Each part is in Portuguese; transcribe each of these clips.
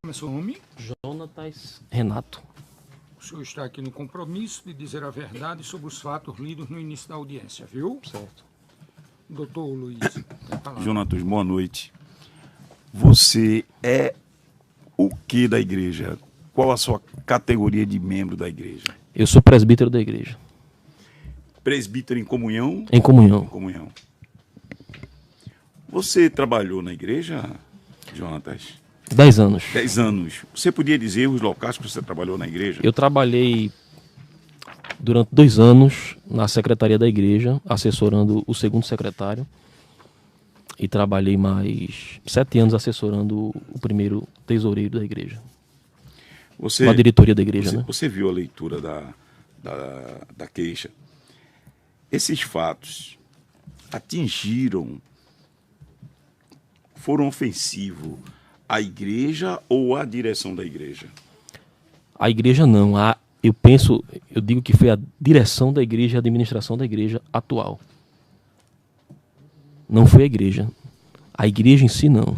Como é seu nome? Jonatas Renato. O senhor está aqui no compromisso de dizer a verdade sobre os fatos lidos no início da audiência, viu? Certo. Doutor Luiz, tem a palavra. Jonatas, boa noite. Você é o que da igreja? Qual a sua categoria de membro da igreja? Eu sou presbítero da igreja. Presbítero em comunhão? Em comunhão. Em comunhão. Você trabalhou na igreja, Jonatas? 10 anos. 10 anos. Você podia dizer os locais que você trabalhou na igreja? Eu trabalhei durante 2 anos na secretaria da igreja, assessorando o segundo secretário. E trabalhei mais 7 anos assessorando o primeiro tesoureiro da igreja. Você, a diretoria da igreja, você, né? Você viu a leitura da queixa. Esses fatos foram ofensivos à igreja ou à direção da igreja? A igreja não. Eu digo que foi a direção da igreja e a administração da igreja atual. Não foi a igreja. A igreja em si não.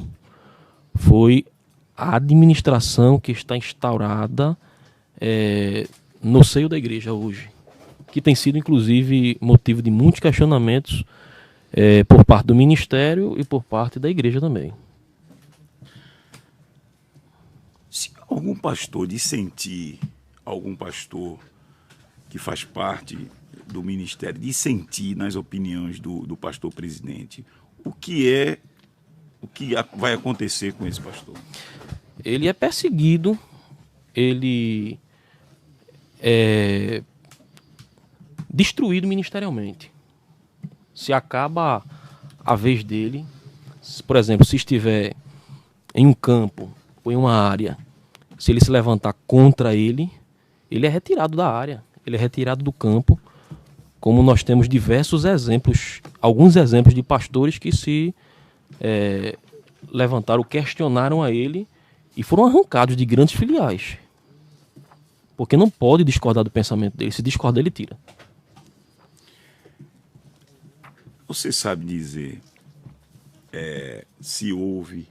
Foi a administração que está instaurada no seio da igreja hoje. Que tem sido, inclusive, motivo de muitos questionamentos por parte do ministério e por parte da igreja também. Se algum pastor dissentir, algum pastor que faz parte do ministério dissentir nas opiniões do pastor presidente, o que vai acontecer com esse pastor? Ele é perseguido, ele é destruído ministerialmente. Se acaba a vez dele, por exemplo, se estiver em um campo ou em uma área, se ele se levantar contra ele, ele é retirado da área, ele é retirado do campo, como nós temos diversos exemplos, alguns exemplos de pastores que se levantaram, questionaram a ele e foram arrancados de grandes filiais. Porque não pode discordar do pensamento dele, se discordar ele tira. Você sabe dizer se houve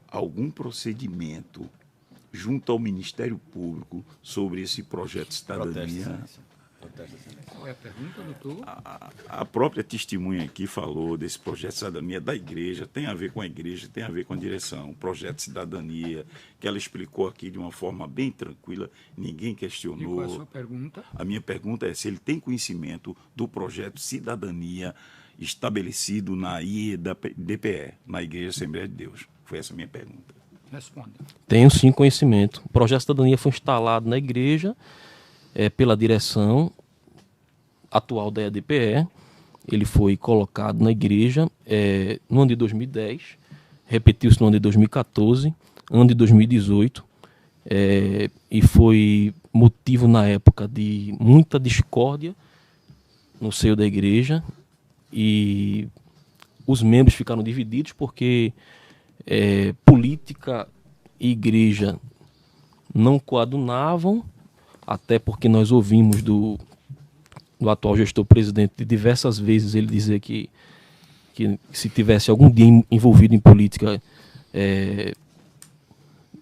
algum procedimento junto ao Ministério Público sobre esse projeto de cidadania? Qual é a pergunta, doutor? A própria testemunha aqui falou desse projeto de cidadania da igreja, tem a ver com a igreja, tem a ver com a direção. O projeto de cidadania, que ela explicou aqui de uma forma bem tranquila, ninguém questionou. E qual é a sua pergunta? A minha pergunta é se ele tem conhecimento do projeto de cidadania estabelecido na IEDPE, na Igreja Assembleia de Deus. Foi essa a minha pergunta. Responda. Tenho sim conhecimento. O projeto de cidadania foi instalado na igreja pela direção atual da EDPE. Ele foi colocado na igreja no ano de 2010, repetiu-se no ano de 2014, ano de 2018, e foi motivo na época de muita discórdia no seio da igreja, e os membros ficaram divididos porque política e igreja não coadunavam, até porque nós ouvimos do atual gestor presidente de diversas vezes ele dizer que se tivesse algum dia envolvido em política,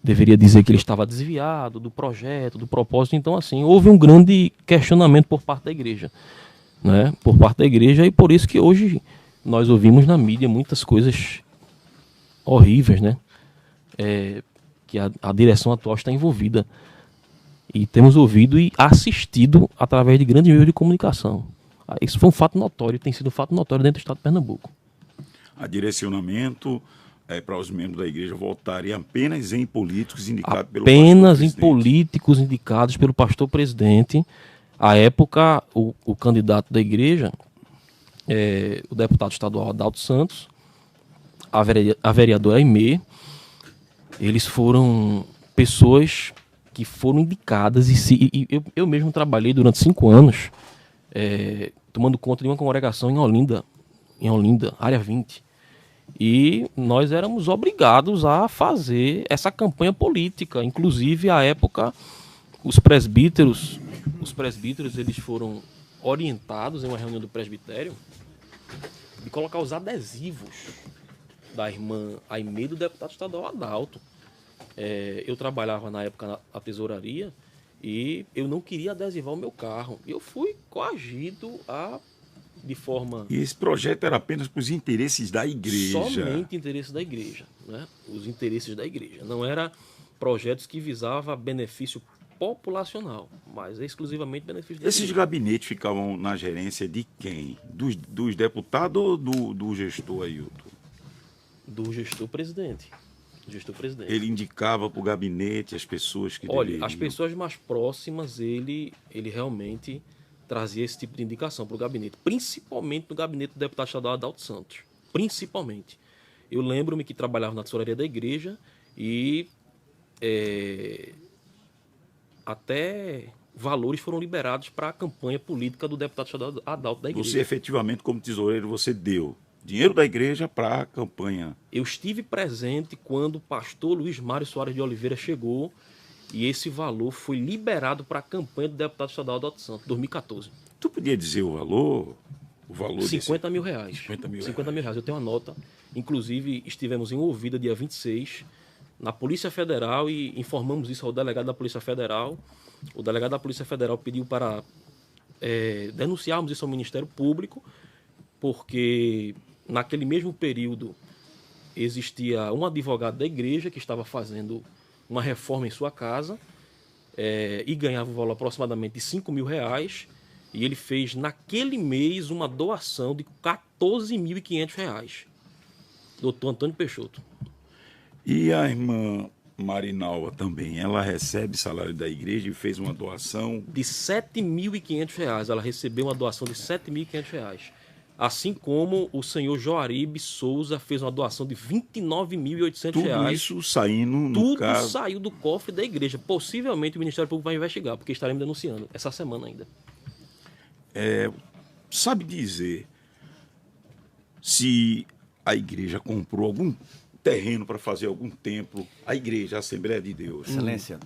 deveria dizer que ele estava desviado do projeto, do propósito. Então, assim, houve um grande questionamento por parte da igreja, né? Por parte da igreja, e por isso que hoje nós ouvimos na mídia muitas coisas horríveis, né? Que a direção atual está envolvida. E temos ouvido e assistido através de grandes meios de comunicação. Isso foi um fato notório, tem sido um fato notório dentro do estado de Pernambuco. A direcionamento para os membros da igreja votarem apenas em políticos indicados pelo pastor presidente. Apenas em políticos indicados pelo pastor presidente. À época, o candidato da igreja, o deputado estadual Adalto Santos, a vereadora Aimee, eles foram pessoas que foram indicadas, e eu mesmo trabalhei durante 5 anos tomando conta de uma congregação em Olinda, área 20. E nós éramos obrigados a fazer essa campanha política. Inclusive, à época, os presbíteros eles foram orientados em uma reunião do presbitério de colocar os adesivos da irmã Aimee do deputado estadual Adalto. eu trabalhava na época na tesouraria e eu não queria adesivar o meu carro. Eu fui coagido de forma... E esse projeto era apenas para os interesses da igreja. Somente interesses da igreja, né? Os interesses da igreja. Não era projetos que visavam benefício populacional, mas exclusivamente benefício da Esses igreja. gabinetes ficavam na gerência de quem? Dos deputados ou do gestor Ailton? Do gestor presidente. Ele indicava para o gabinete as pessoas que Olha, deveriam... as pessoas mais próximas, ele realmente trazia esse tipo de indicação para o gabinete, principalmente no gabinete do deputado estadual Adalto Santos. Principalmente. Eu lembro-me que trabalhava na tesouraria da igreja e até valores foram liberados para a campanha política do deputado estadual Adalto da igreja. Você efetivamente, como tesoureiro, você deu dinheiro da igreja para a campanha. Eu estive presente quando o pastor Luiz Mário Soares de Oliveira chegou e esse valor foi liberado para a campanha do deputado estadual Adalto Santos, 2014. Tu podia dizer o valor? O valor 50 mil reais. 50 mil 50 mil reais. Eu tenho uma nota. Inclusive, estivemos em Ouvida dia 26 na Polícia Federal e informamos isso ao delegado da Polícia Federal. O delegado da Polícia Federal pediu para denunciarmos isso ao Ministério Público, porque naquele mesmo período existia um advogado da igreja que estava fazendo uma reforma em sua casa e ganhava um valor aproximadamente de 5 mil reais, e ele fez naquele mês uma doação de 14.500 reais. Doutor Antônio Peixoto. E a irmã Marinalva também, ela recebe salário da igreja e fez uma doação De 7.500 reais. Ela recebeu uma doação de 7.500 reais. Assim como o senhor Joaribe Souza fez uma doação de 29.800 tudo reais. isso saindo no Tudo caso. saiu do cofre da igreja. Possivelmente o Ministério Público vai investigar, porque estaremos denunciando essa semana ainda. Sabe dizer se a igreja comprou algum terreno para fazer algum templo? A igreja, a Assembleia de Deus. Excelência,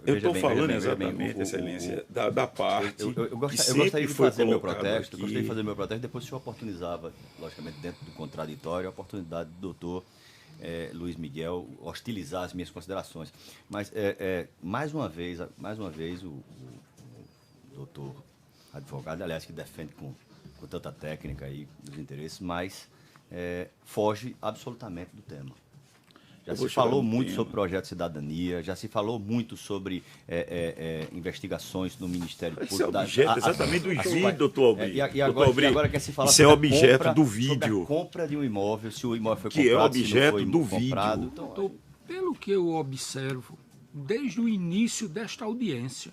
Eu estou falando exatamente, Excelência, da parte. Eu que gostaria de foi fazer meu colocado protesto. aqui. Gostaria de fazer meu protesto. Depois o senhor oportunizava, logicamente, dentro do contraditório, a oportunidade do doutor Luiz Miguel hostilizar as minhas considerações. Mas, mais uma vez, o doutor advogado, aliás, que defende com tanta técnica aí dos interesses, mas foge absolutamente do tema. Já se falou muito sobre projeto de cidadania, já se falou muito sobre investigações no Ministério Público. Esse é objeto exatamente do vídeo, doutor Albri. E agora quer se falar isso é sobre objeto do sobre vídeo. a compra de um imóvel, se o imóvel foi Que é comprado, se objeto não do foi vídeo. comprado. Então, Doutor, pelo que eu observo, desde o início desta audiência,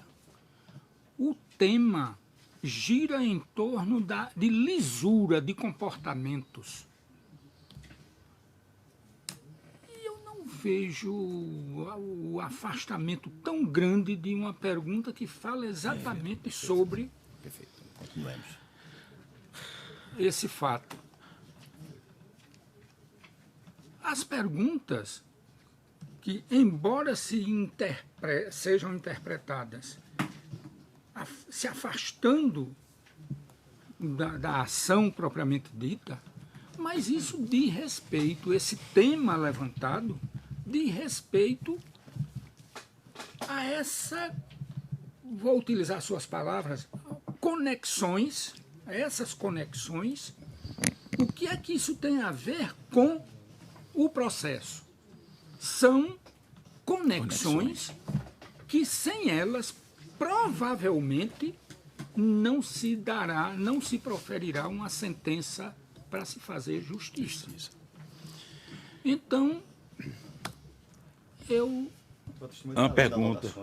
o tema gira em torno de lisura de comportamentos. E eu não vejo o afastamento tão grande de uma pergunta que fala exatamente sobre perfeito. Continuemos. esse fato. As perguntas que, embora sejam interpretadas se afastando da ação propriamente dita, mas isso diz respeito, esse tema levantado, diz respeito a vou utilizar suas palavras, conexões, essas conexões. O que é que isso tem a ver com o processo? São conexões que sem elas provavelmente não se proferirá uma sentença para se fazer justiça. Então, Uma pergunta.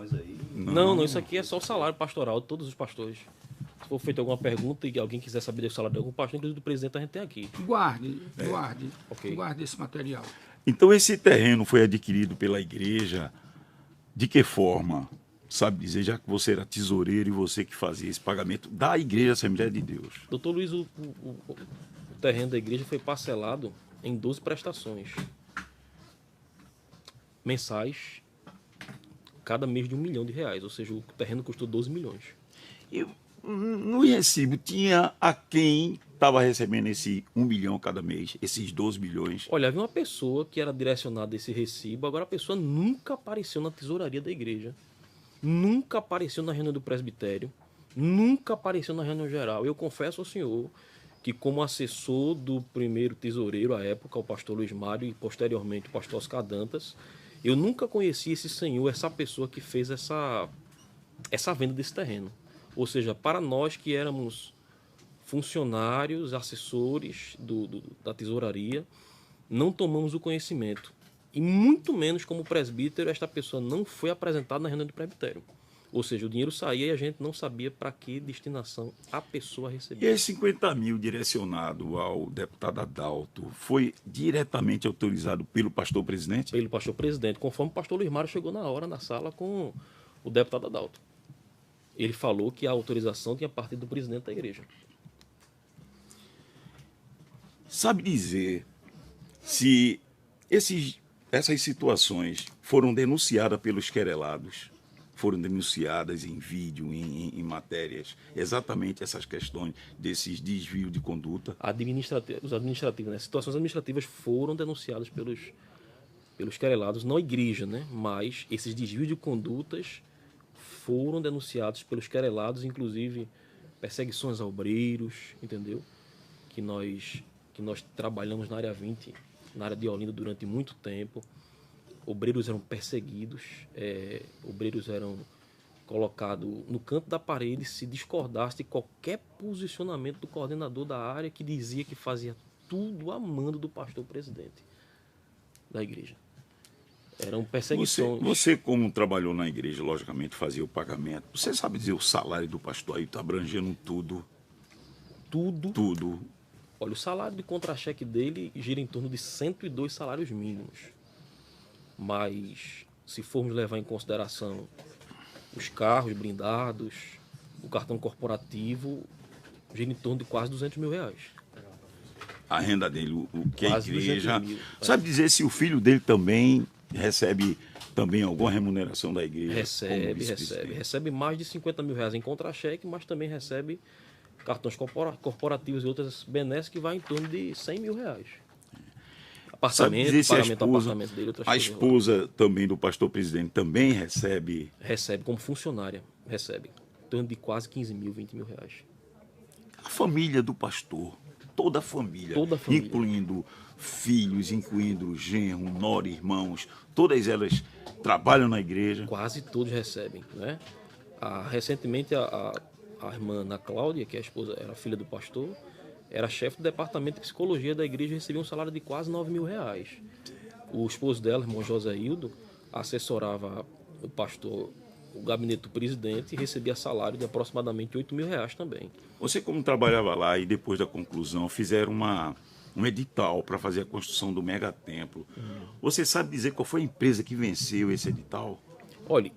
Não, isso aqui é só o salário pastoral de todos os pastores. Se for feita alguma pergunta e alguém quiser saber do salário de algum pastor, inclusive do presidente, a gente tem aqui. guarde Ok. esse material. Então, esse terreno foi adquirido pela igreja de que forma? Sabe dizer, já que você era tesoureiro e você que fazia esse pagamento da Igreja Assembleia de Deus. Doutor Luiz, o terreno da igreja foi parcelado em 12 prestações mensais, cada mês de R$1 milhão, ou seja, o terreno custou 12 milhões. E no recibo tinha a quem estava recebendo esse 1 milhão cada mês, esses 12 milhões? Olha, havia uma pessoa que era direcionada a esse recibo, agora a pessoa nunca apareceu na tesouraria da igreja, nunca apareceu na reunião do presbitério, nunca apareceu na reunião geral. Eu confesso ao senhor que, como assessor do primeiro tesoureiro à época, o pastor Luiz Mário, e posteriormente o pastor Oscar Dantas, eu nunca conheci esse senhor, essa pessoa que fez essa venda desse terreno. Ou seja, para nós que éramos funcionários, assessores da tesouraria, não tomamos o conhecimento. E muito menos como presbítero, esta pessoa não foi apresentada na reunião do presbitério. Ou seja, o dinheiro saía e a gente não sabia para que destinação a pessoa E recebia. esse 50 mil direcionado ao deputado Adalto foi diretamente autorizado pelo pastor presidente? Pelo pastor presidente, conforme o pastor Luiz Mário chegou na hora na sala com o deputado Adalto. Ele falou que a autorização tinha partido do presidente da igreja. Sabe dizer se essas situações foram denunciadas pelos querelados, foram denunciadas em vídeo, em matérias, exatamente essas questões desses desvios de conduta? Os administrativos, né? Situações administrativas foram denunciadas pelos querelados, não a igreja, né? Mas esses desvios de condutas foram denunciados pelos querelados, inclusive perseguições a obreiros, entendeu? Que nós trabalhamos na área 20, na área de Olinda, durante muito tempo. Obreiros eram perseguidos, obreiros eram colocados no canto da parede se discordasse de qualquer posicionamento do coordenador da área, que dizia que fazia tudo a mando do pastor presidente da igreja. Eram perseguições. Você, como trabalhou na igreja, logicamente fazia o pagamento. Você sabe dizer o salário do pastor aí, está abrangendo tudo? Tudo. Olha, o salário de contra-cheque dele gira em torno de 102 salários mínimos. Mas, se formos levar em consideração os carros blindados, o cartão corporativo, gira em torno de quase 200 mil reais. A renda dele, o que Quase a igreja... 200 mil. Sabe dizer se o filho dele também recebe alguma remuneração da igreja? Recebe mais de 50 mil reais em contra-cheque, mas também recebe cartões corporativos e outras benesses que vai em torno de 100 mil reais. Apartamento, pagamento do apartamento dele, outras a coisas. esposa também do pastor presidente também recebe? Recebe como funcionária, recebe. Em torno de quase 15 mil, 20 mil reais. A família do pastor, toda a família, incluindo filhos, incluindo genro, nora, irmãos, todas elas trabalham na igreja? Quase todos recebem, né? Recentemente a irmã Ana Cláudia, que é a esposa, era filha do pastor, era chefe do departamento de psicologia da igreja e recebia um salário de quase 9 mil reais. O esposo dela, irmão José Hildo, assessorava o pastor, o gabinete do presidente, e recebia salário de aproximadamente 8 mil reais também. Você, como trabalhava lá e depois da conclusão fizeram um edital para fazer a construção do megatemplo, você sabe dizer qual foi a empresa que venceu esse edital? Olha,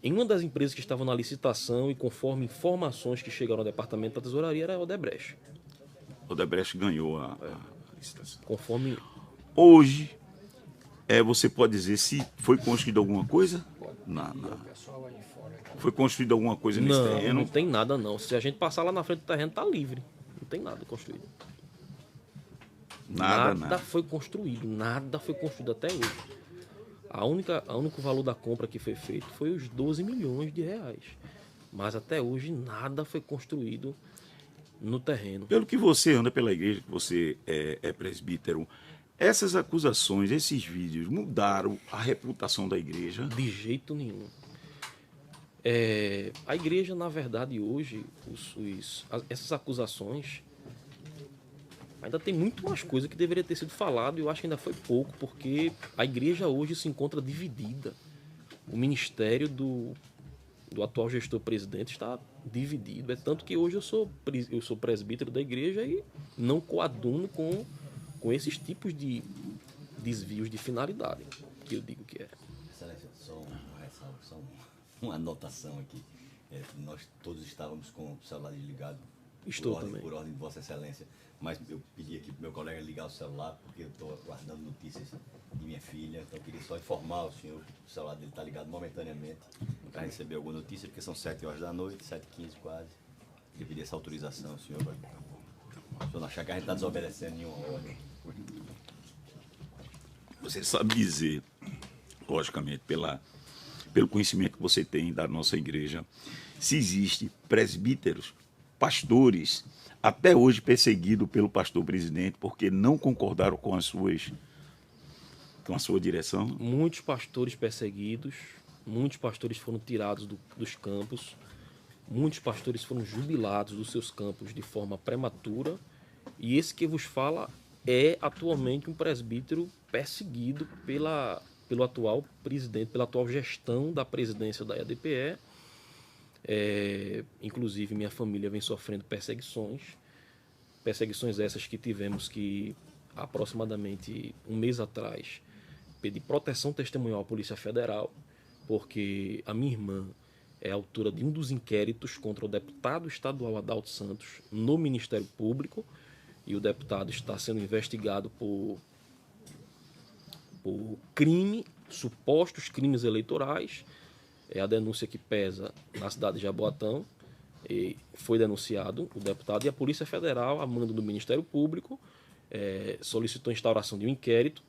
em uma das empresas que estavam na licitação e conforme informações que chegaram ao departamento da tesouraria era a Odebrecht. Odebrecht ganhou a licitação. Conforme... Hoje, você pode dizer se foi construída alguma coisa? Foi construída alguma coisa nesse terreno? Não tem nada não. Se a gente passar lá na frente do terreno, está livre. Não tem nada construído. Nada foi construído. Nada foi construído até hoje. O único valor da compra que foi feito foi os 12 milhões de reais. Mas até hoje nada foi construído no terreno. Pelo que você anda pela igreja, que você é presbítero, essas acusações, esses vídeos mudaram a reputação da igreja? De jeito nenhum. A igreja, na verdade, hoje, essas acusações, ainda tem muito mais coisa que deveria ter sido falado e eu acho que ainda foi pouco, porque a igreja hoje se encontra dividida. O ministério do atual gestor-presidente está dividido. É tanto que hoje eu sou presbítero da igreja e não coaduno com esses tipos de desvios de finalidade, que eu digo que é. Excelência, só uma anotação aqui. Nós todos estávamos com o celular desligado. Estou também. Por ordem de Vossa Excelência. Mas eu pedi aqui para o meu colega ligar o celular, porque eu estou aguardando notícias de minha filha. Então eu queria só informar o senhor que o celular dele está ligado momentaneamente para receber alguma notícia, porque são 7 horas da noite, 7h15 quase. Eu pedi essa autorização, senhor. O senhor não achar que a gente está desobedecendo nenhuma ordem. Você sabe dizer, logicamente, pelo conhecimento que você tem da nossa igreja, se existe presbíteros, pastores, até hoje perseguidos pelo pastor presidente, porque não concordaram com a sua direção? Muitos pastores perseguidos, muitos pastores foram tirados dos campos, muitos pastores foram jubilados dos seus campos de forma prematura, e esse que vos fala é atualmente um presbítero perseguido pelo atual presidente, pela atual gestão da presidência da EADPE. Inclusive, minha família vem sofrendo perseguições essas que tivemos que, aproximadamente um mês atrás, pedir proteção testemunhal à Polícia Federal, porque a minha irmã é autora de um dos inquéritos contra o deputado estadual Adalto Santos no Ministério Público, e o deputado está sendo investigado por supostos crimes eleitorais. É a denúncia que pesa na cidade de Jaboatão. E foi denunciado o deputado, e a Polícia Federal, a mando do Ministério Público, solicitou a instauração de um inquérito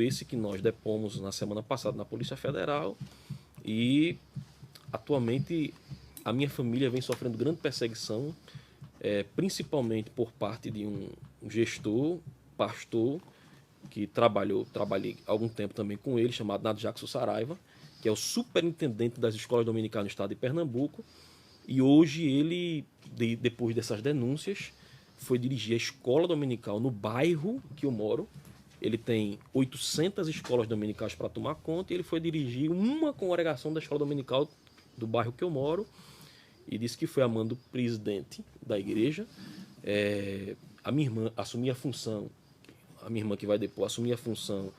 esse que nós depomos na semana passada na Polícia Federal, e atualmente a minha família vem sofrendo grande perseguição, principalmente por parte de um gestor, pastor, que trabalhei algum tempo também com ele, chamado Nato Jackson Saraiva, que é o superintendente das escolas dominicais no estado de Pernambuco, e hoje ele, depois dessas denúncias, foi dirigir a escola dominical no bairro que eu moro. Ele tem 800 escolas dominicais para tomar conta, e ele foi dirigir uma congregação da escola dominical do bairro que eu moro, e disse que foi a mando do presidente da igreja. A minha irmã assumia a função, a minha irmã que vai depor, assumia a função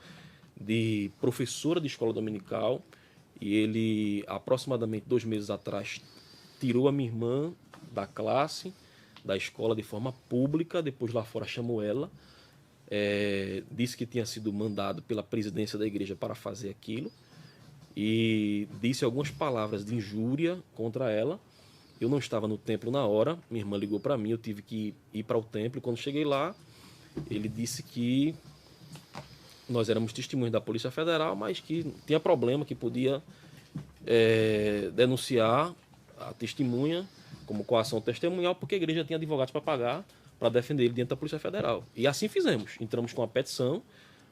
de professora de escola dominical, e ele, aproximadamente 2 meses atrás, tirou a minha irmã da classe, da escola, de forma pública. Depois lá fora chamou ela, disse que tinha sido mandado pela presidência da igreja para fazer aquilo, e disse algumas palavras de injúria contra ela. Eu não estava no templo na hora, minha irmã ligou para mim, eu tive que ir para o templo, e quando cheguei lá, ele disse que nós éramos testemunhas da Polícia Federal, mas que tinha problema, que podia denunciar a testemunha como coação testemunhal, porque a igreja tinha advogados para pagar para defender ele diante da Polícia Federal. E assim fizemos. Entramos com uma petição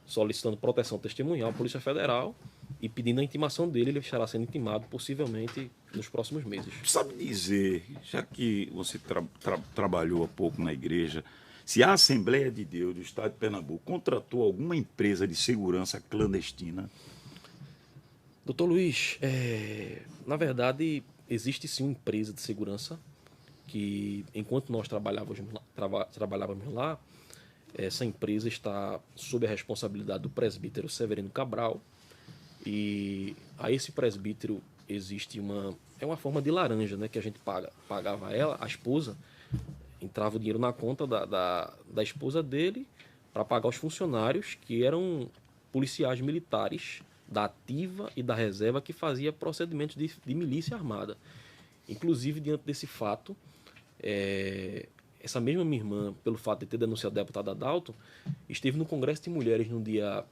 solicitando proteção testemunhal à Polícia Federal e pedindo a intimação dele. Ele estará sendo intimado possivelmente nos próximos meses. Sabe dizer, já que você trabalhou há pouco na igreja, se a Assembleia de Deus do Estado de Pernambuco contratou alguma empresa de segurança clandestina? Doutor Luiz, na verdade, existe sim uma empresa de segurança que, enquanto nós trabalhávamos lá, essa empresa está sob a responsabilidade do presbítero Severino Cabral, e a esse presbítero existe uma forma de laranja, né, que a gente pagava ela, a esposa, entrava o dinheiro na conta da esposa dele para pagar os funcionários, que eram policiais militares da ativa e da reserva, que fazia procedimentos de milícia armada. Inclusive, diante desse fato, essa mesma minha irmã, pelo fato de ter denunciado o deputado Adalto, esteve no Congresso de Mulheres no dia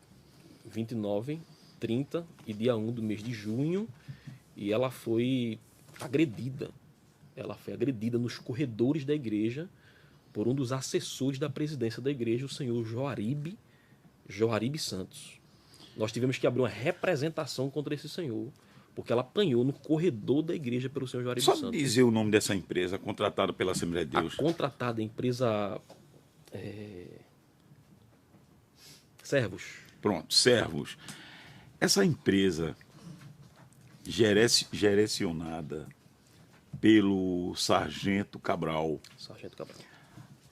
29, 30 e dia 1 do mês de junho, e ela foi agredida. Ela foi agredida nos corredores da igreja por um dos assessores da presidência da igreja, o senhor Joaribe Santos. Nós tivemos que abrir uma representação contra esse senhor, porque ela apanhou no corredor da igreja pelo senhor Joaribe Santos. Só dizer o nome dessa empresa contratada pela Assembleia de Deus. A contratada, a empresa Servos. Pronto, Servos. Essa empresa gerecionada pelo Sargento Cabral.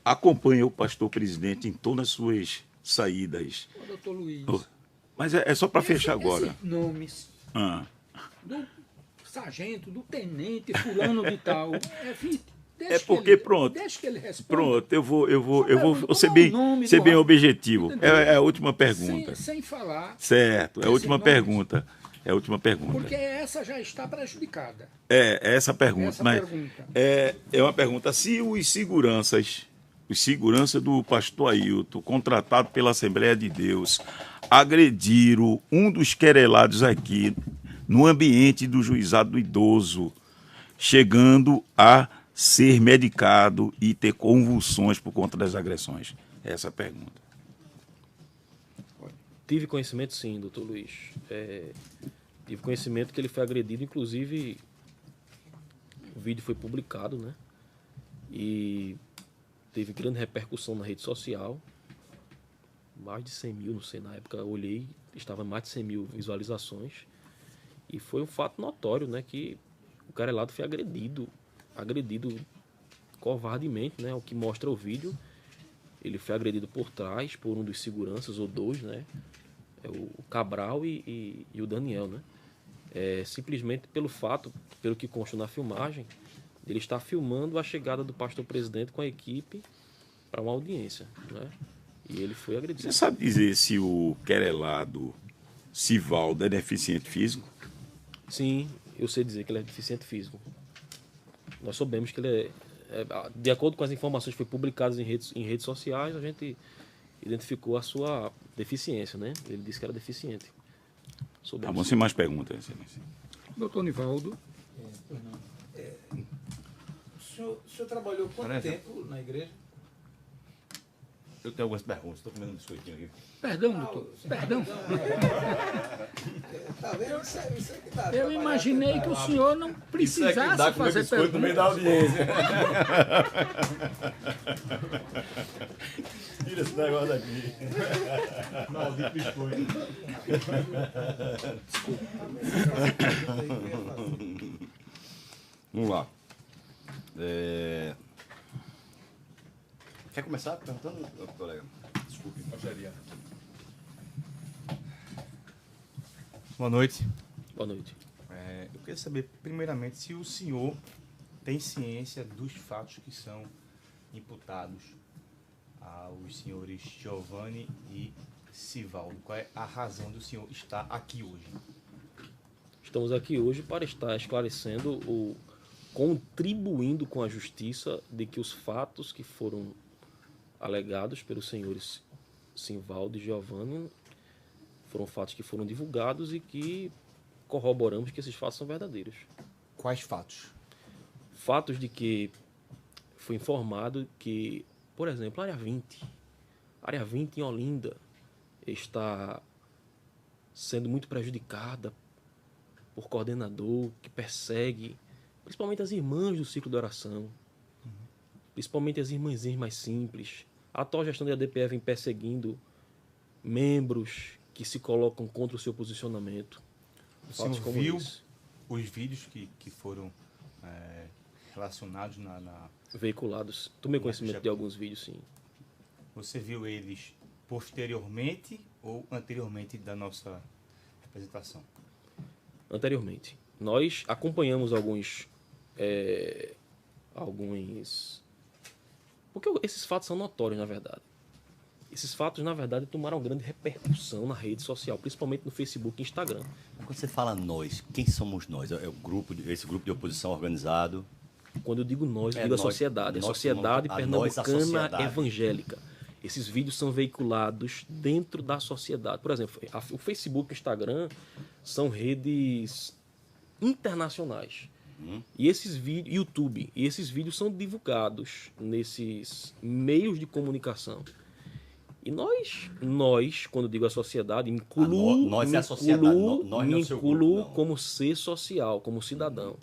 Acompanha o pastor presidente em todas as suas saídas. Ô, doutor Luiz. Mas é só para fechar agora. Esses nomes do sargento, do tenente, fulano de tal. Porque, pronto. Deixa que ele responda. Pronto, eu vou ser bem objetivo. É a última pergunta. Sem falar. Certo, é a última pergunta. É a última pergunta. Porque essa já está prejudicada. É essa pergunta. Essa mas pergunta. É uma pergunta. Se os seguranças do pastor Ailton, contratado pela Assembleia de Deus, agrediram um dos querelados aqui no ambiente do juizado do idoso, chegando a ser medicado e ter convulsões por conta das agressões? Essa é a pergunta. Tive conhecimento, sim, doutor Luiz. Tive conhecimento que ele foi agredido, inclusive o vídeo foi publicado, né? E teve grande repercussão na rede social. Mais de 100 mil, não sei, na época eu olhei, estava mais de 100 mil visualizações. E foi um fato notório, né? Que o querelado foi agredido covardemente, né? O que mostra o vídeo. Ele foi agredido por trás, por um dos seguranças, ou dois, né? O Cabral e o Daniel, né? Simplesmente pelo fato, pelo que consta na filmagem, ele está filmando a chegada do pastor presidente com a equipe para uma audiência, né? E ele foi agredido. Você sabe dizer se o querelado Sivaldo é deficiente físico? Sim, eu sei dizer que ele é deficiente físico. Nós soubemos que ele de acordo com as informações que foram publicadas em redes sociais, a gente identificou a sua deficiência, né? Ele disse que era deficiente. Tá bom, sem mais perguntas, excelência. Doutor Nivaldo. O senhor trabalhou quanto tempo na igreja? Eu tenho algumas perguntas, estou comendo um biscoitinho aqui. Perdão, doutor. Perdão. Tá vendo? Isso aí que tá Eu imaginei que o senhor não precisasse fazer perguntas. no meio da audiência. Tira esse negócio daqui. Maldito biscoito. Vamos lá. Quer começar perguntando, colega? Desculpe. Boa noite. Boa noite. Eu queria saber, primeiramente, se o senhor tem ciência dos fatos que são imputados aos senhores Giovanni e Sivaldo. Qual é a razão do senhor estar aqui hoje? Estamos aqui hoje para estar esclarecendo contribuindo com a justiça de que os fatos que foram alegados pelos senhores Sivaldo e Giovanni foram fatos que foram divulgados e que corroboramos que esses fatos são verdadeiros. Quais fatos? Fatos de que foi informado que, por exemplo, a área 20 em Olinda está sendo muito prejudicada por coordenador que persegue principalmente as irmãs do ciclo de oração, principalmente as irmãzinhas mais simples. A atual gestão da ADPE vem perseguindo membros que se colocam contra o seu posicionamento. O senhor viu os vídeos que foram relacionados veiculados. Tomei conhecimento de alguns vídeos, sim. Você viu eles posteriormente ou anteriormente da nossa apresentação? Anteriormente. Nós acompanhamos alguns... Porque esses fatos são notórios, na verdade. Esses fatos, na verdade, tomaram grande repercussão na rede social, principalmente no Facebook e Instagram. Quando você fala nós, quem somos nós? É esse grupo de oposição organizado? Quando eu digo nós, eu digo a sociedade. A Sociedade Pernambucana Evangélica. Esses vídeos são veiculados dentro da sociedade. Por exemplo, o Facebook e o Instagram são redes internacionais. E esses vídeos, YouTube, e esses vídeos são divulgados nesses meios de comunicação. E nós, quando digo a sociedade, me incluo como ser social, como cidadão.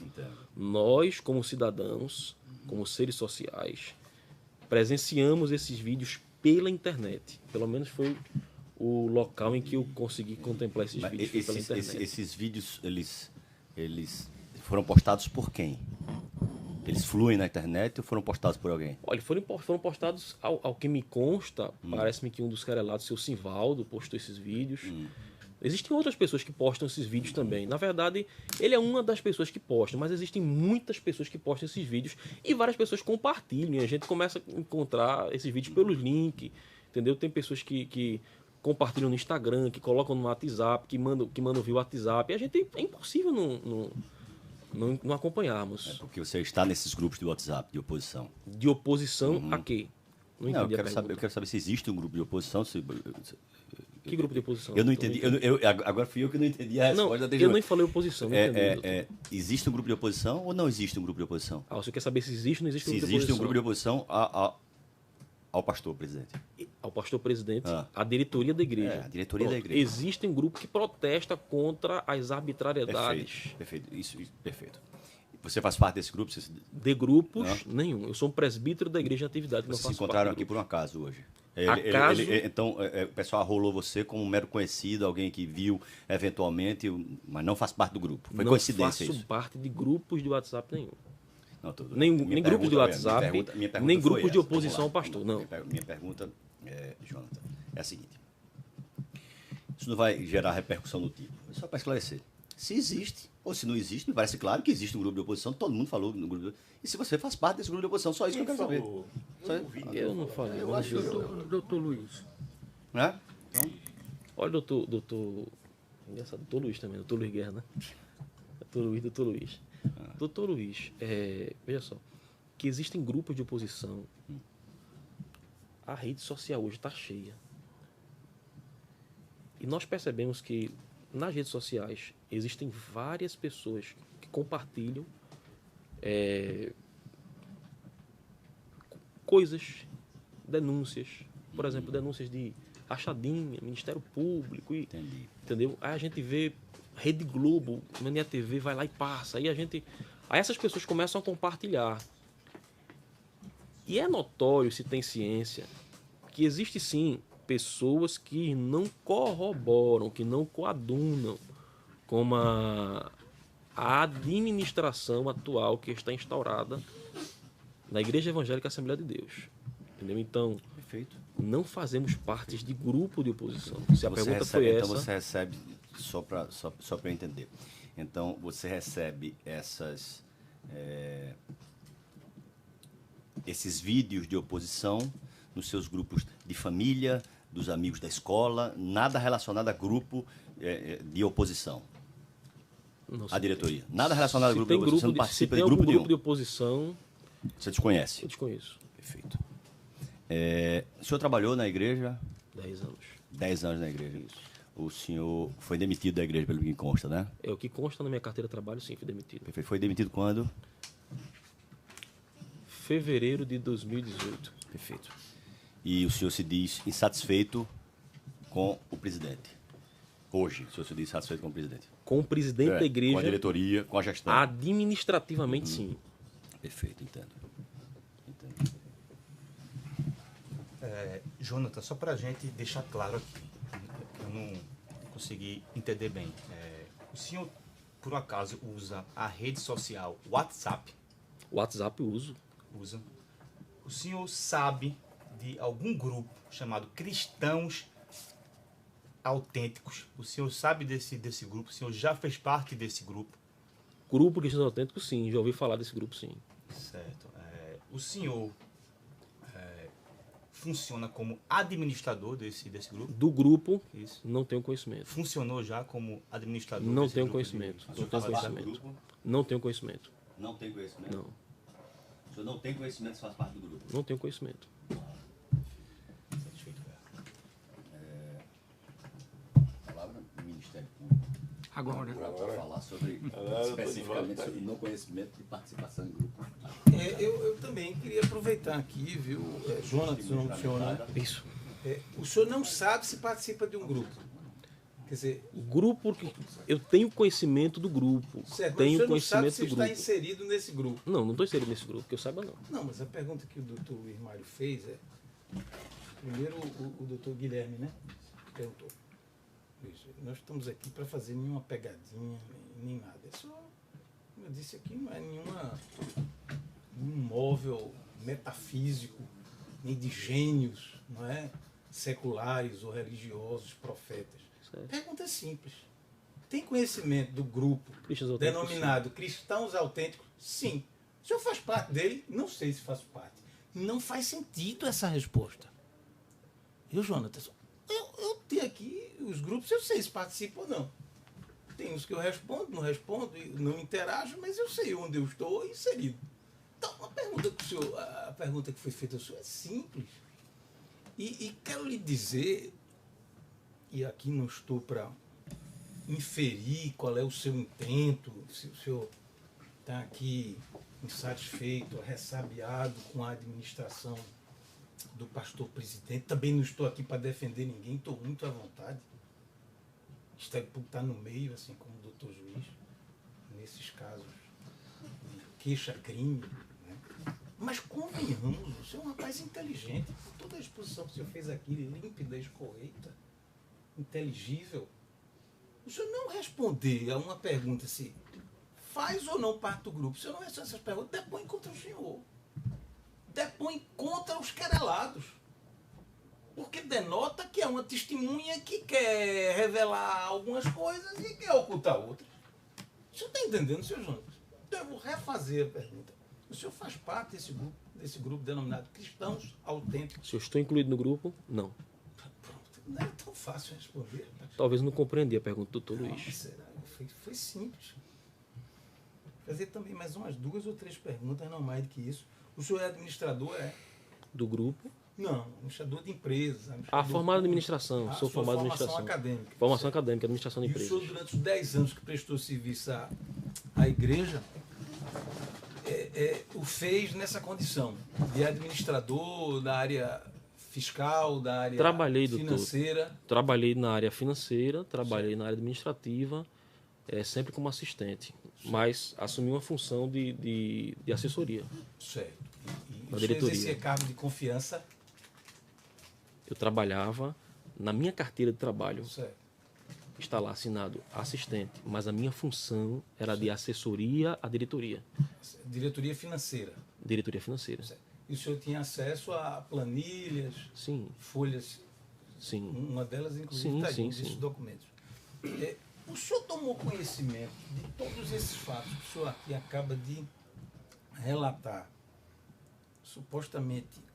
Nós, como cidadãos, como seres sociais, presenciamos esses vídeos pela internet. Pelo menos foi o local em que eu consegui contemplar esses vídeos pela internet. Esses vídeos, eles foram postados por quem? Eles fluem na internet ou foram postados por alguém? Olha, foram postados, ao que me consta, parece-me que um dos querelados, seu Sivaldo, postou esses vídeos. Existem outras pessoas que postam esses vídeos também. Na verdade, ele é uma das pessoas que postam, mas existem muitas pessoas que postam esses vídeos e várias pessoas compartilham. E a gente começa a encontrar esses vídeos pelos links, entendeu? Tem pessoas que compartilham no Instagram, que colocam no WhatsApp, que mandam via WhatsApp. E a gente é impossível não acompanharmos. Porque você está nesses grupos de WhatsApp de oposição. De oposição a quê? Não, entendi eu quero saber se existe um grupo de oposição. Que grupo de oposição? Eu não entendi. Agora fui eu que não entendi a resposta. Eu nem falei oposição. Existe um grupo de oposição ou não existe um grupo de oposição? Você quer saber se existe ou não existe Se existe um grupo de oposição ao pastor presidente. Ao pastor presidente, à diretoria da igreja. A diretoria da igreja. Existe um grupo que protesta contra as arbitrariedades. Perfeito. Isso, perfeito. Você faz parte desse grupo? De grupos, nenhum. Eu sou um presbítero da igreja em atividade. Vocês se encontraram aqui por um acaso hoje? Acaso? Então, o pessoal arrolou você como um mero conhecido, alguém que viu eventualmente, mas não faz parte do grupo. Foi coincidência isso? Não faço parte de grupos de WhatsApp nenhum. Não, nem grupos de WhatsApp, minha pergunta nem grupos foi de essa. oposição ao pastor. Não. Minha pergunta, Jonathan, é a seguinte. Isso não vai gerar repercussão no tipo. É só para esclarecer. Se existe, ou se não existe, me parece claro que existe um grupo de oposição, todo mundo falou no grupo. E se você faz parte desse grupo de oposição, só isso que eu quero saber. Eu não falei. Eu acho que doutor Luiz. Né? Olha, doutor engraçado, doutor Luiz também, doutor Luiz Guerra, né? Doutor Luiz. Doutor Luiz, veja só, que existem grupos de oposição. A rede social hoje está cheia. E nós percebemos que nas redes sociais existem várias pessoas que compartilham coisas, denúncias. Por exemplo, denúncias de rachadinha, Ministério Público. Entendi. Entendeu? Aí a gente vê Rede Globo, Mania TV, vai lá e passa. Aí essas pessoas começam a compartilhar. E é notório, se tem ciência, que existe sim pessoas que não corroboram, que não coadunam com a administração atual que está instaurada na Igreja Evangélica Assembleia de Deus. Entendeu? Então, Perfeito. não fazemos parte de grupo de oposição. Se a pergunta foi essa... Então você recebe, só para eu entender, então você recebe esses vídeos de oposição nos seus grupos de família, dos amigos da escola, nada relacionado a grupo de oposição. A diretoria. Nada relacionado a grupo de oposição. Você não participa de grupo nenhum. De oposição, você desconhece? eu desconheço. Perfeito. O senhor trabalhou na igreja? 10 anos. 10 anos na igreja. Isso. O senhor foi demitido da igreja, pelo que consta, né? É o que consta na minha carteira de trabalho, sim, fui demitido. Perfeito. Foi demitido quando? Fevereiro de 2018. Perfeito. E o senhor se diz insatisfeito com o presidente? Hoje, o senhor se diz insatisfeito com o presidente? Com o presidente da igreja. Com a diretoria, com a gestão? Administrativamente, sim. Perfeito, entendo. Jonathan, só para a gente deixar claro aqui, eu não consegui entender bem. O senhor, por acaso, usa a rede social WhatsApp? WhatsApp eu uso. Usa. O senhor sabe de algum grupo chamado Cristãos Autênticos? O senhor sabe desse grupo? O senhor já fez parte desse grupo? Grupo Cristãos Autênticos, sim. Já ouvi falar desse grupo, sim. Certo. O senhor funciona como administrador desse grupo? Do grupo, Isso. não tenho conhecimento. Funcionou já como administrador Não desse tenho grupo conhecimento. de- Não tenho conhecimento. Não tenho conhecimento. Não tem conhecimento? Não. O senhor não tem conhecimento se faz parte do grupo? Não tenho conhecimento. Satisfeito, Palavra do Ministério Público. Agora, Para falar especificamente sobre não conhecimento de participação em grupo. Eu também queria aproveitar aqui, viu, Jonathan, o nome do senhor, né? Isso. O senhor não sabe se participa de um grupo. Quer dizer, O grupo, eu tenho conhecimento do grupo. certo, mas o Tenho senhor não sabe conhecimento se do está grupo. inserido nesse grupo. Não estou inserido nesse grupo, que eu saiba não. Não, mas a pergunta que o doutor Luiz Mário fez é... Primeiro o doutor Guilherme, né? Perguntou. Isso, nós estamos aqui para fazer nenhuma pegadinha, nem nada. É só, como eu disse aqui, não é nenhum móvel metafísico, nem de gênios, não é? Seculares ou religiosos, profetas. Certo. Pergunta é simples. Tem conhecimento do grupo Cristãos Autênticos, denominado Cristãos Autênticos? Sim. O senhor faz parte dele? Não sei se faço parte. Não faz sentido essa resposta. Eu, Jonathan, eu tem aqui os grupos, eu sei se participam ou não. Tem uns que eu respondo, não respondo, não interajo, mas eu sei onde eu estou inserido. Então, a pergunta que foi feita ao senhor é simples. E quero lhe dizer, e aqui não estou para inferir qual é o seu intento, se o senhor está aqui insatisfeito, ressabiado com a administração do pastor presidente. Também não estou aqui para defender ninguém, estou muito à vontade. O Ministério Público está no meio, assim como o doutor juiz, nesses casos de queixa-crime. Né? Mas convenhamos, o senhor é um rapaz inteligente, por toda a exposição que o senhor fez aqui, límpida, escorreita, inteligível. O senhor não responder a uma pergunta assim, faz ou não parte do grupo, o senhor não responde essas perguntas, depõe contra o senhor. Depõe contra os querelados. Porque denota que é uma testemunha que quer revelar algumas coisas e quer ocultar outras. O senhor está entendendo, senhor Jonas? Então eu vou refazer a pergunta. O senhor faz parte desse grupo denominado Cristãos Autênticos? Se eu estou incluído no grupo, não. Pronto, não é tão fácil responder. Mas... Talvez não compreendi a pergunta do doutor não, Luiz. Será? Foi simples. Vou fazer também mais umas 2 ou 3 perguntas, não mais do que isso. O senhor é administrador, é? Do grupo? Não, administrador de empresas. Formado em administração. Sou formado em administração. Formação acadêmica. Formação acadêmica, administração de E empresas. o senhor, durante os 10 anos que prestou serviço à igreja, o fez nessa condição de administrador da área fiscal, da área financeira. Doutor. Trabalhei na área financeira, trabalhei na área administrativa, sempre como assistente, mas assumi uma função de assessoria. Certo. E Na o senhor diretoria. exercia cargo de confiança? Eu trabalhava na minha carteira de trabalho. Certo. Está lá assinado assistente, mas a minha função era de assessoria à diretoria. Diretoria financeira. Diretoria financeira. Certo. E o senhor tinha acesso a planilhas, Sim, folhas, sim. uma delas inclusive Sim, está aí, sim, desses sim. documentos. O senhor tomou conhecimento de todos esses fatos que o senhor aqui acaba de relatar, supostamente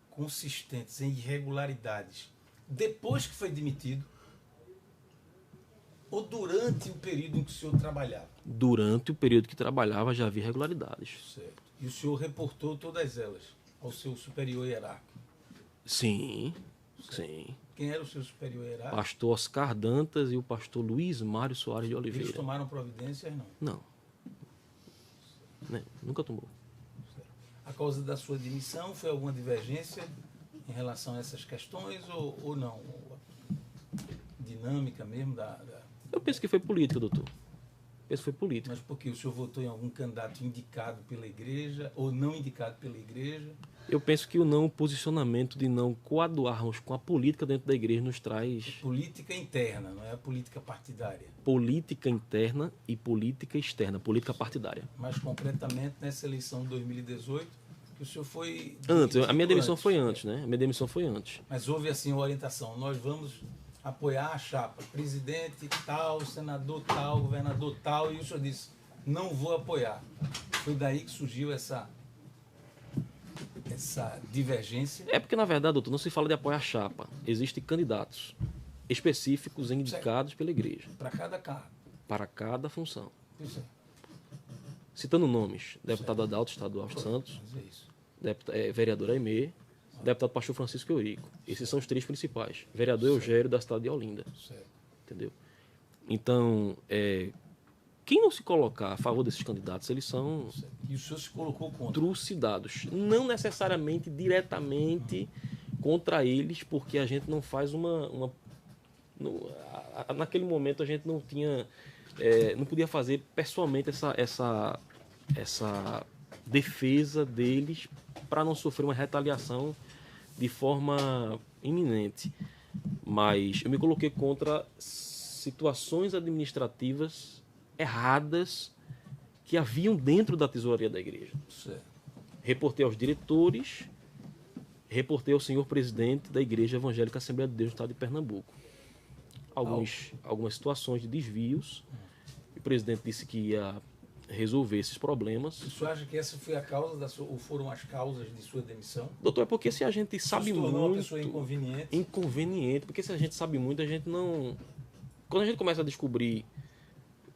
consistentes em irregularidades, depois que foi demitido ou durante o período em que o senhor trabalhava? Durante o período que trabalhava já havia irregularidades. Certo. E o senhor reportou todas elas ao seu superior hierárquico? Sim, Certo. sim. Quem era o seu superior hierárquico? Pastor Oscar Dantas e o pastor Luiz Mário Soares de Oliveira. Eles tomaram providências, não? Não. Nunca tomou. A causa da sua demissão foi alguma divergência em relação a essas questões ou não? Dinâmica mesmo Eu penso que foi política, doutor. Penso que foi política. Mas porque o senhor votou em algum candidato indicado pela igreja ou não indicado pela igreja? Eu penso que o não posicionamento de não coaduarmos com a política dentro da igreja nos traz Política interna, não é a política partidária. política interna e política externa, política partidária. Mais concretamente, nessa eleição de 2018, que o senhor foi... Antes, a minha demissão antes, foi antes, né? A minha demissão foi antes. Mas houve, assim, uma orientação. Nós vamos apoiar a chapa. Presidente tal, senador tal, governador tal. E o senhor disse, não vou apoiar. Foi daí que surgiu essa divergência. É porque, na verdade, doutor, não se fala de apoiar a chapa. Existem candidatos específicos indicados pela igreja Para cada cargo. para cada função. Isso é. Citando nomes, deputado Adalto Estadual Santos, Mas é isso. vereador Aimee, deputado pastor Francisco Eurico. Esses são os 3 principais. Vereador Eugério da cidade de Olinda. Certo. Entendeu? Então, quem não se colocar a favor desses candidatos, eles são Certo. E o senhor se colocou contra. trucidados. Não necessariamente diretamente contra eles, porque a gente não faz naquele momento a gente não tinha... não podia fazer pessoalmente essa defesa deles para não sofrer uma retaliação de forma iminente. Mas eu me coloquei contra situações administrativas erradas que haviam dentro da tesouraria da igreja. Certo. Reportei aos diretores, reportei ao senhor presidente da Igreja Evangélica Assembleia de Deus do Estado de Pernambuco. Algumas situações de desvios. O presidente disse que ia resolver esses problemas. O senhor acha que essa foi a causa ou foram as causas de sua demissão? Doutor, é porque se a gente sabe Se tornou uma muito... pessoa inconveniente? Inconveniente, porque se a gente sabe muito, a gente não... Quando a gente começa a descobrir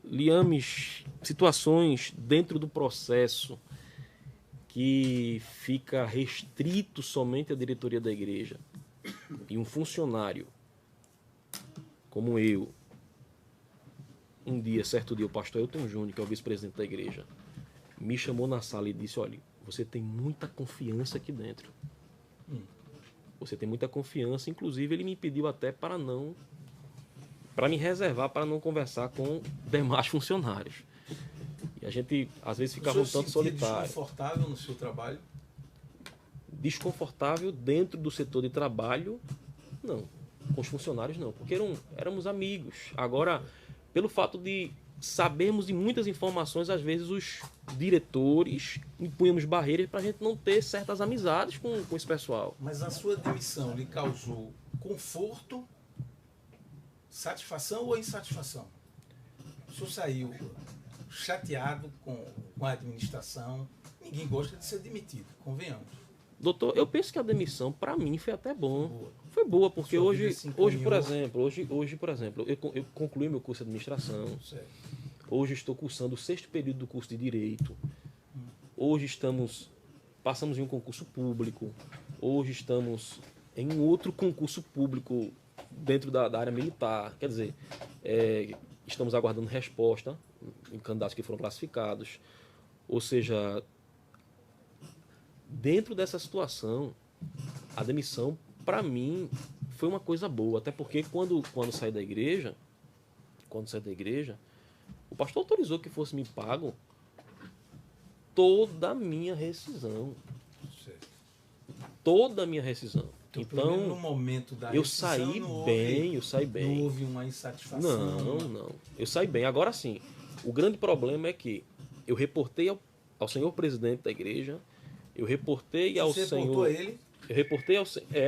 liames, situações dentro do processo que fica restrito somente à diretoria da igreja e um funcionário como eu, certo dia, o pastor Elton Júnior, que é o vice-presidente da igreja, me chamou na sala e disse, olha, você tem muita confiança aqui dentro. Você tem muita confiança, inclusive ele me pediu até para me reservar para não conversar com demais funcionários. E a gente, às vezes, ficava um tanto solitário. Desconfortável no seu trabalho? Desconfortável dentro do setor de trabalho, não. Com os funcionários, não. Porque éramos amigos. Agora, pelo fato de sabermos de muitas informações, às vezes os diretores impunhamos barreiras para a gente não ter certas amizades com esse pessoal. Mas a sua demissão lhe causou conforto, satisfação ou insatisfação? O senhor saiu chateado com a administração. Ninguém gosta de ser demitido, convenhamos. Doutor, eu penso que a demissão, para mim, foi até bom. Foi boa, porque hoje, por exemplo, eu concluí meu curso de administração. Certo. Hoje estou cursando o 6º período do curso de Direito. Hoje passamos em um concurso público. Hoje estamos em um outro concurso público dentro da área militar. Quer dizer, estamos aguardando resposta em candidatos que foram classificados. Ou seja, dentro dessa situação, a demissão, para mim, foi uma coisa boa. Até porque quando saí da igreja, o pastor autorizou que fosse me pago toda a minha rescisão. Certo. Toda a minha rescisão. Então, no momento da eu rescisão, saí bem. Não houve uma insatisfação? Não. Eu saí bem. Agora sim, o grande problema é que eu reportei ao senhor presidente da igreja, eu reportei ao senhor... Você reportou a ele? Eu reportei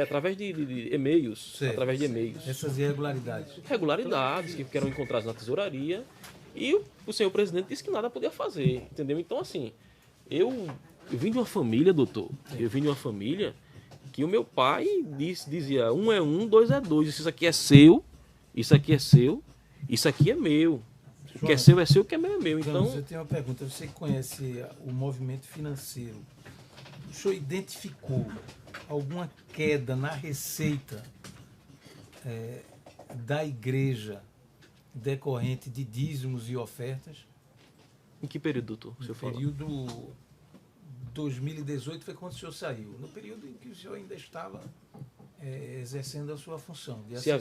através de e-mails. Certo. Através de e-mails. Essas irregularidades? Irregularidades que eram encontradas na tesouraria. E o senhor presidente disse que nada podia fazer. Entendeu? Então, assim, eu vim de uma família, doutor. Eu vim de uma família que o meu pai dizia 1 é 1, 2 é 2. Isso aqui é seu, isso aqui é seu, isso aqui é meu. O que é seu, o que é meu é meu. Então, eu tenho uma pergunta. Você que conhece o movimento financeiro, o senhor identificou alguma queda na receita da igreja decorrente de dízimos e ofertas? Em que período, doutor? No período 2018 foi quando o senhor saiu. No período em que o senhor ainda estava exercendo a sua função. Se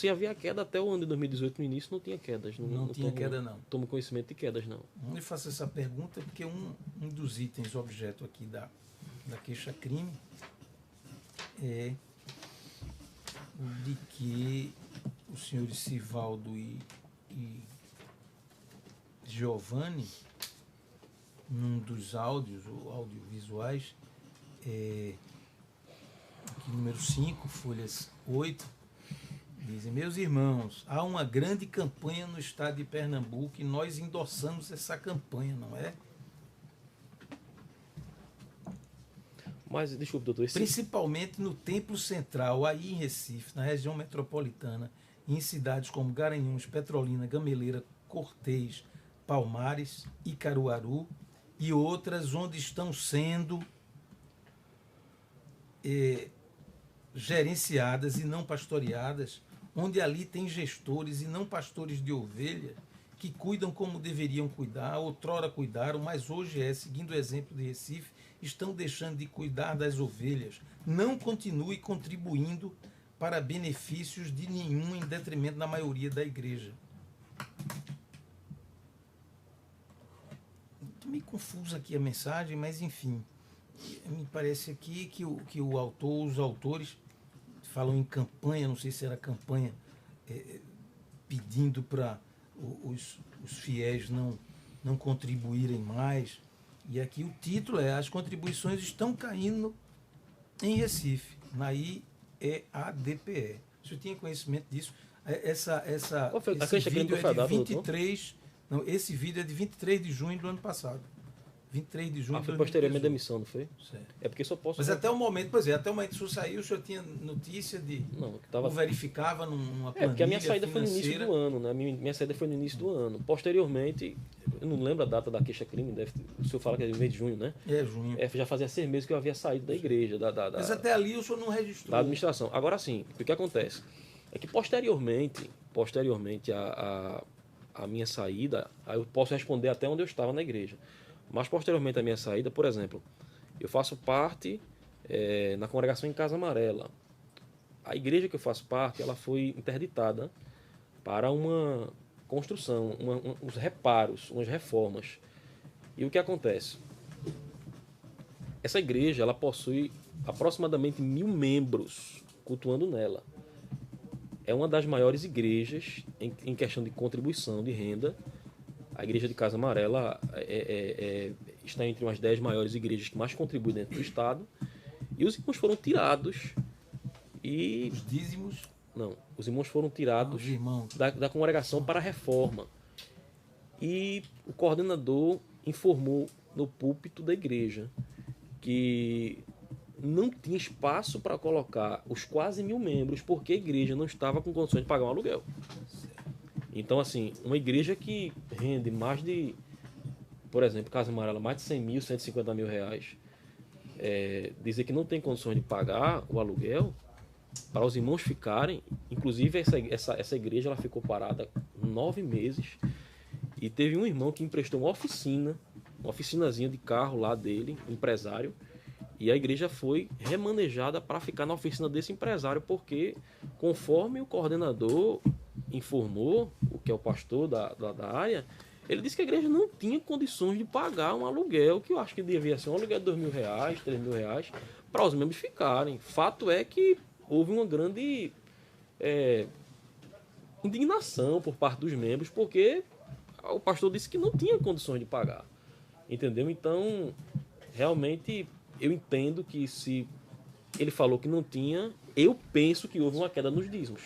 havia queda até o ano de 2018, no início, não tinha quedas. Não tinha queda, não. Tomo conhecimento de quedas, não. Eu faço essa pergunta porque um dos itens objeto aqui da queixa-crime é o de que os senhores Sivaldo e Giovanni, num dos áudios ou audiovisuais, aqui, número 5, folhas 8, dizem: meus irmãos, há uma grande campanha no estado de Pernambuco e nós endossamos essa campanha, não é? Mas, desculpe, doutor... Principalmente no Templo Central, aí em Recife, na região metropolitana, e em cidades como Garanhuns, Petrolina, Gameleira, Cortês, Palmares e Caruaru, e outras onde estão sendo gerenciadas e não pastoreadas, onde ali tem gestores e não pastores de ovelha, que cuidam como deveriam cuidar, outrora cuidaram, mas hoje seguindo o exemplo de Recife, estão deixando de cuidar das ovelhas. Não continue contribuindo para benefícios de nenhum em detrimento da maioria da igreja. Estou meio confuso aqui a mensagem, mas enfim, me parece aqui que os autores falam em campanha, não sei se era campanha pedindo para os fiéis não contribuírem mais. E aqui o título é: as contribuições estão caindo em Recife, na IEADPE. O senhor tinha conhecimento disso? Esse vídeo é de 23, Não, esse vídeo é de 23 de junho do ano passado. 23 de junho de Foi 2018. posteriormente da demissão, não foi? Certo. É porque só posso... Mas até o momento, pois é, até o momento que o senhor saiu, o senhor tinha notícia de... Não, que tava... Ou verificava numa planilha porque a minha saída foi no início financeira. do ano, né? Minha saída foi no início do ano. Posteriormente, eu não lembro a data da queixa-crime, o senhor fala que é de mês de junho, né? É, junho. Já fazia 6 meses que eu havia saído da igreja, Mas até ali o senhor não registrou. da administração. Agora sim, o que acontece? É que posteriormente a minha saída, aí eu posso responder até onde eu estava na igreja. Mas posteriormente à minha saída, por exemplo, eu faço parte na congregação em Casa Amarela. A igreja que eu faço parte, ela foi interditada para uma construção, uns reparos, umas reformas. E o que acontece? Essa igreja, ela possui aproximadamente 1.000 membros cultuando nela. É uma das maiores igrejas em questão de contribuição de renda. A igreja de Casa Amarela está entre umas 10 maiores igrejas que mais contribuem dentro do estado. E os irmãos foram tirados. E Os dízimos, não, os irmãos foram tirados os irmãos. da congregação para a reforma. E o coordenador informou no púlpito da igreja que não tinha espaço para colocar os quase 1.000 membros porque a igreja não estava com condições de pagar um aluguel. Então, assim, uma igreja que rende mais de, por exemplo, Casa Amarela, mais de 100 mil, 150 mil reais, dizer que não tem condições de pagar o aluguel, para os irmãos ficarem, inclusive essa igreja ela ficou parada 9 meses, e teve um irmão que emprestou uma oficinazinha de carro lá dele, empresário, e a igreja foi remanejada para ficar na oficina desse empresário, porque conforme o coordenador informou, o que é o pastor da área, ele disse que a igreja não tinha condições de pagar um aluguel, que eu acho que devia ser um aluguel de R$2.000, R$3.000, para os membros ficarem. Fato é que houve uma grande indignação por parte dos membros, porque o pastor disse que não tinha condições de pagar. Entendeu? Então, realmente, eu entendo que se ele falou que não tinha, eu penso que houve uma queda nos dízimos.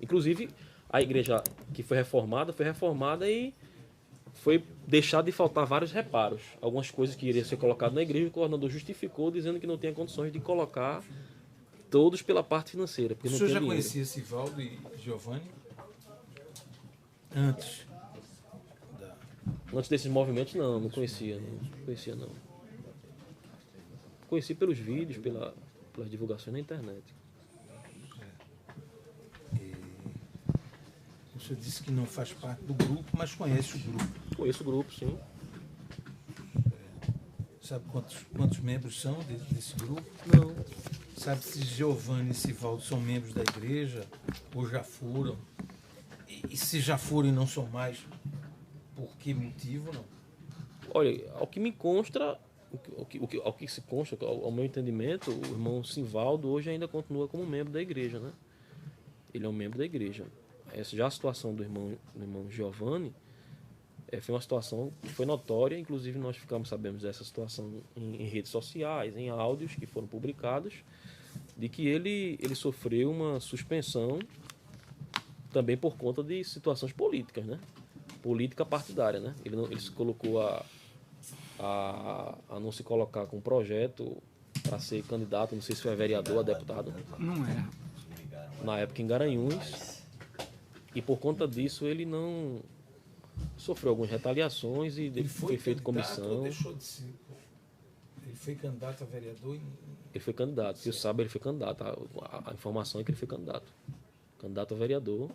Inclusive, a igreja que foi reformada e foi deixado de faltar vários reparos. Algumas coisas que iriam ser colocadas na igreja, o coordenador justificou, dizendo que não tinha condições de colocar todos pela parte financeira. Porque O não senhor tinha já dinheiro. conhecia Sivaldo e Giovanni? Antes? Antes desses movimentos, não conhecia. Não. Conheci pelos vídeos, pelas divulgações na internet. O senhor disse que não faz parte do grupo, mas conhece o grupo. Conheço o grupo, sim. Sabe quantos membros são desse grupo? Não. Sabe se Giovanni e Sivaldo são membros da igreja ou já foram? E se já foram e não são mais, por que motivo não? Olha, ao que me consta, ao que se consta, ao meu entendimento, o irmão Sivaldo hoje ainda continua como membro da igreja, né? Ele é um membro da igreja. Já a situação do irmão Giovanni foi uma situação que foi notória, inclusive nós sabemos dessa situação em redes sociais, em áudios que foram publicados, de que ele sofreu uma suspensão também por conta de situações políticas, né? Política partidária, né? Ele se colocou a não se colocar com um projeto para ser candidato, não sei se foi a vereador, a deputado. Não é. Na época em Garanhuns. E por conta disso ele não sofreu algumas retaliações e Ele foi feito candidato ou comissão. deixou de ser? Ele foi candidato a vereador Ele foi candidato. Se eu sabe, ele foi candidato. A informação é que ele foi candidato. Candidato a vereador.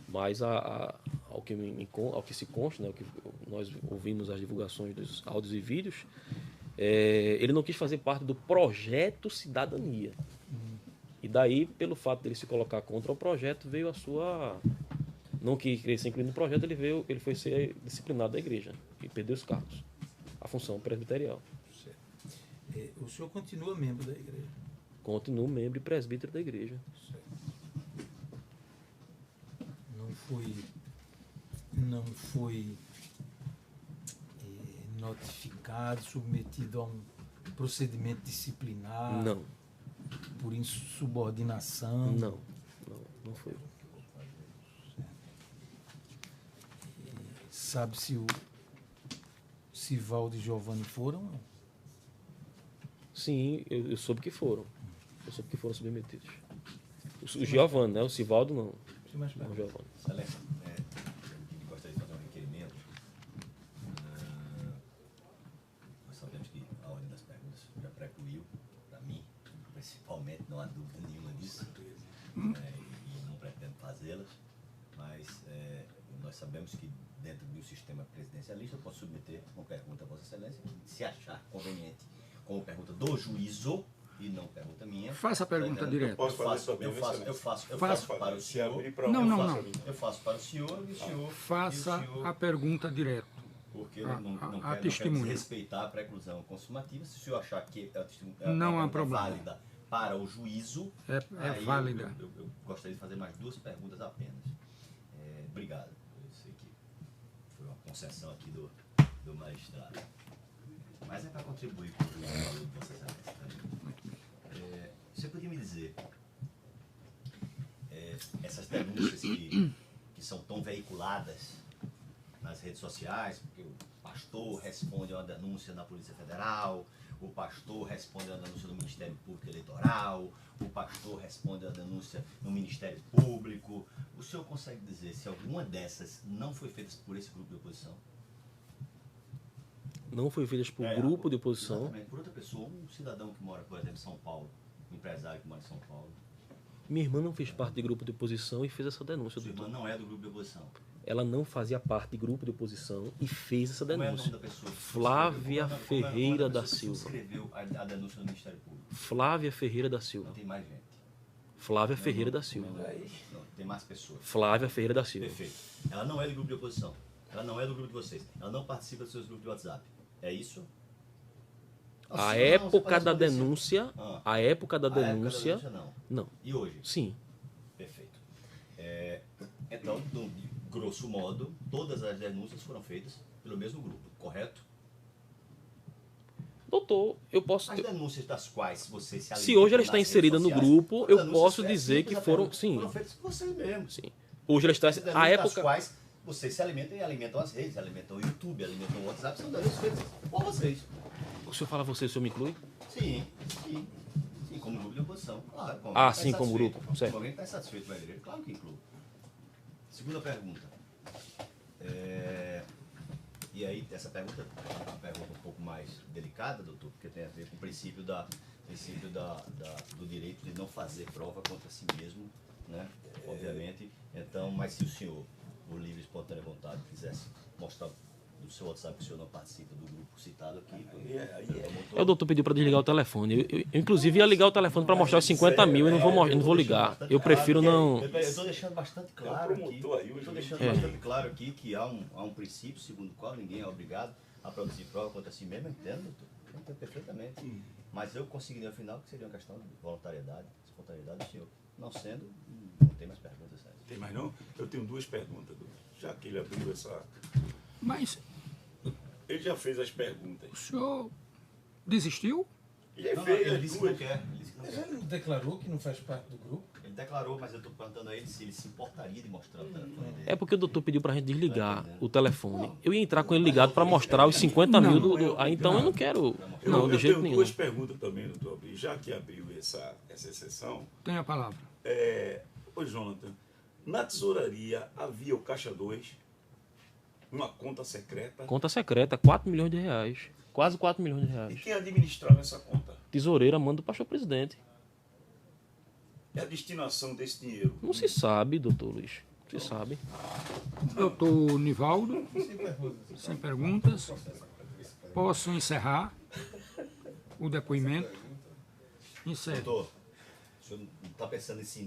Mas ao que se consta, né, o que nós ouvimos as divulgações dos áudios e vídeos, ele não quis fazer parte do projeto Cidadania. E daí, pelo fato dele se colocar contra o projeto, veio a sua... Não que queria ser incluído no projeto, ele foi ser disciplinado da igreja e perdeu os cargos, a função presbiterial. O senhor continua membro da igreja? Continuo membro e presbítero da igreja. Certo. Não foi notificado, submetido a um procedimento disciplinar? Não. por insubordinação? Não foi. Sabe se o Sivaldo e Giovanni foram? Sim, eu soube que foram. Eu soube que foram submetidos. O Giovanni, né? O Sivaldo não. Não, o Giovanni. Excelência, gostaria de fazer um requerimento. Nós sabemos que a ordem das perguntas já precluiu, para mim, principalmente, não há dúvida nenhuma disso, e não pretendo fazê-las, mas nós sabemos que dentro do sistema presidencialista eu posso submeter uma pergunta a Vossa Excelência, que se achar conveniente, como pergunta do juízo, e não pergunta minha. Faça a pergunta direta. Eu faço para o senhor. Não. Eu faço para o senhor e o senhor. Faça a pergunta direta. Porque eu não quero testemunha. desrespeitar a preclusão consumativa. Se o senhor achar que a testemunha Não há é problema. válida para o juízo, É aí válida. Eu gostaria de fazer mais 2 perguntas apenas. Obrigado. Eu sei que foi uma concessão aqui do magistrado. Mas é para contribuir com o valor de Vossa Excelência também. Você podia me dizer, essas denúncias que são tão veiculadas nas redes sociais, porque o pastor responde a uma denúncia na Polícia Federal, o pastor responde a uma denúncia no Ministério Público Eleitoral, o pastor responde a uma denúncia no Ministério Público. O senhor consegue dizer se alguma dessas não foi feita por esse grupo de oposição? Não foi feita por grupo de oposição. Exatamente, por outra pessoa, um cidadão que mora, por exemplo, em São Paulo, um empresário que mora em São Paulo. Minha irmã não fez parte de grupo de oposição e fez essa denúncia. Sua irmã não é do grupo de oposição. Ela não fazia parte de grupo de oposição e fez essa Como é o denúncia. nome da pessoa? Flávia Ferreira da Silva. Escreveu a denúncia no Ministério Público. Flávia Ferreira da Não Silva. tem mais gente. Flávia Ferreira da Silva. Não, tem mais pessoas. Flávia Ferreira da Silva. Perfeito. Ela não é do grupo de oposição. Ela não é do grupo de vocês. Ela não participa dos seus grupos de WhatsApp. É isso? A época da denúncia, a época da A época da denúncia, não. E hoje? Sim. Perfeito. Então, de grosso modo, todas as denúncias foram feitas pelo mesmo grupo, correto? Doutor, eu posso... As denúncias das quais você se alimenta Se hoje ela está nas redes inserida no sociais, grupo, foram eu denúncias posso dizer que foram... apenas, Sim, foram feitas por vocês mesmos. sim. Hoje ela está... As denúncias A das época... quais vocês se alimentam e alimentam as redes, alimentam o YouTube, alimentam o WhatsApp, são denúncias feitas por vocês. O senhor fala você, o senhor me inclui? Sim, como grupo de oposição. Claro, sim, como grupo, certo. Como alguém está insatisfeito com a igreja, claro que inclui. Segunda pergunta. E aí, essa pergunta é uma pergunta um pouco mais delicada, doutor, porque tem a ver com o princípio do direito de não fazer prova contra si mesmo, né? Obviamente. Então, mas se o senhor, por livre e espontânea vontade, quisesse mostrar no seu WhatsApp que o senhor não participa do grupo citado aqui. O doutor pediu para desligar o telefone. Eu, inclusive, ia ligar o telefone para mostrar os 50 mil e não vou ligar. Eu prefiro não... Eu estou deixando bastante claro aqui. Estou deixando bastante claro aqui que há um princípio segundo o qual ninguém é obrigado a produzir prova contra si mesmo. Eu entendo, doutor. Eu entendo perfeitamente. Mas eu consegui ao final que seria uma questão de voluntariedade, espontaneidade do senhor. Não sendo, não tem mais perguntas, Sérgio. Tem mais não? Eu tenho 2 perguntas, doutor. Já que ele abriu essa... Mas Ele já fez as perguntas. o senhor desistiu? Ele Não, fez ele as disse que não 2. quer. Ele disse que não Mas quer. ele não declarou que não faz parte do grupo? Ele declarou, mas eu estou perguntando a ele se ele se importaria de mostrar o telefone dele. É porque o doutor pediu pra gente desligar o telefone. Eu ia entrar com ele ligado para mostrar os 50 mil do... Ah, então eu não quero... Não, de Eu jeito tenho nenhum. 2 perguntas também, doutor. E já que abriu essa exceção, Tem a palavra. ô Jonathan, na tesouraria havia o Caixa 2, uma conta secreta. Conta secreta, 4 milhões de reais. Quase 4 milhões de E reais. quem administrava essa conta? Tesoureira manda o pastor presidente. E a destinação desse dinheiro? Não se sabe, doutor Luiz. Não se sabe. Doutor Nivaldo, sem perguntas. Posso encerrar o depoimento? Encerro. Doutor, o senhor não está pensando em se